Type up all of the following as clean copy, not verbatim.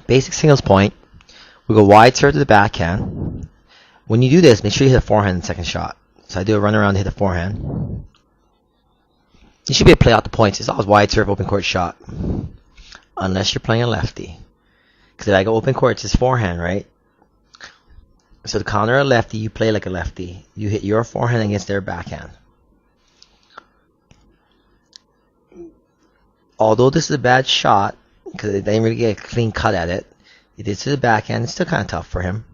Basic singles point. We go wide serve to the backhand. When you do this, make sure you hit a forehand in the second shot. So I do a run around to hit a forehand. You should be able to play out the points. It's always wide serve, open court shot. Unless you're playing a lefty. Because if I go open court, it's his forehand, right? So to counter a lefty, you play like a lefty. You hit your forehand against their backhand. Although this is a bad shot, because they didn't really get a clean cut at it, it is to the backhand. It's still kind of tough for him.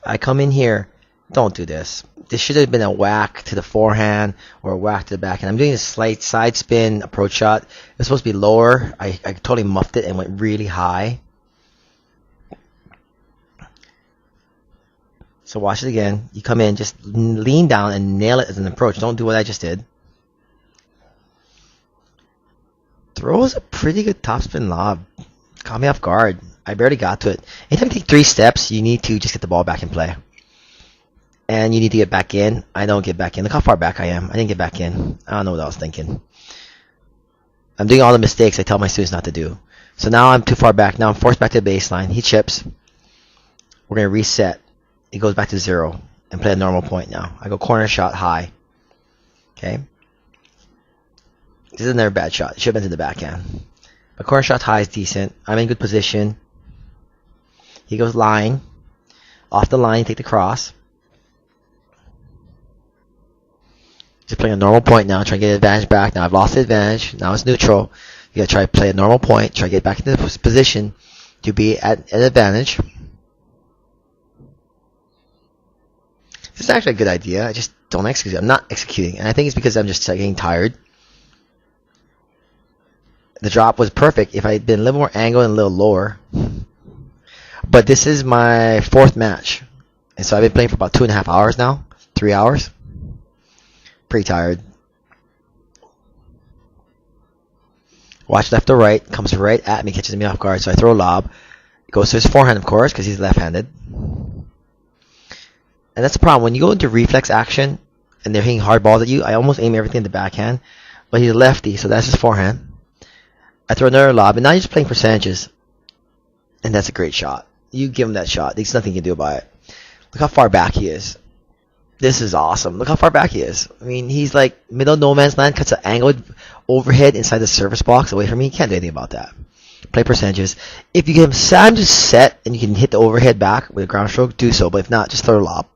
I come in here. Don't do this. This should have been a whack to the forehand or a whack to the backhand. I'm doing a slight side spin approach shot. It was supposed to be lower. I totally muffed it and went really high. So watch it again. You come in, just lean down and nail it as an approach. Don't do what I just did. Throw is a pretty good topspin lob. Caught me off guard. I barely got to it. Anytime you take 3 steps, you need to just get the ball back in play. And you need to get back in. I don't get back in. Look how far back I am. I didn't get back in. I don't know what I was thinking. I'm doing all the mistakes I tell my students not to do. So now I'm too far back. Now I'm forced back to the baseline. He chips. We're going to reset. It goes back to 0 and play a normal point now. I go corner shot high. Okay. This is another bad shot. It should have been to the backhand. But corner shot high is decent. I'm in good position. He goes line. Off the line, take the cross. Just playing a normal point now. Try to get advantage back. Now I've lost the advantage. Now it's neutral. You gotta try to play a normal point. Try to get back into this position to be at an advantage. This is actually a good idea. I just don't execute it. I'm not executing. And I think it's because I'm just getting tired. The drop was perfect if I had been a little more angled and a little lower. But this is my 4th match. And so I've been playing for about 2.5 hours now. 3 hours. Pretty tired. Watch left or right. Comes right at me. Catches me off guard. So I throw a lob. It goes to his forehand, of course, because he's left-handed. And that's the problem. When you go into reflex action and they're hitting hard balls at you, I almost aim everything in the backhand. But he's a lefty, so that's his forehand. I throw another lob, and now you're just playing percentages. And that's a great shot. You give him that shot. There's nothing you can do about it. Look how far back he is. This is awesome. Look how far back he is. I mean, he's like middle no man's land, cuts an angled overhead inside the service box away from me. You can't do anything about that. Play percentages. If you give him time to set and you can hit the overhead back with a ground stroke, do so. But if not, just throw a lob.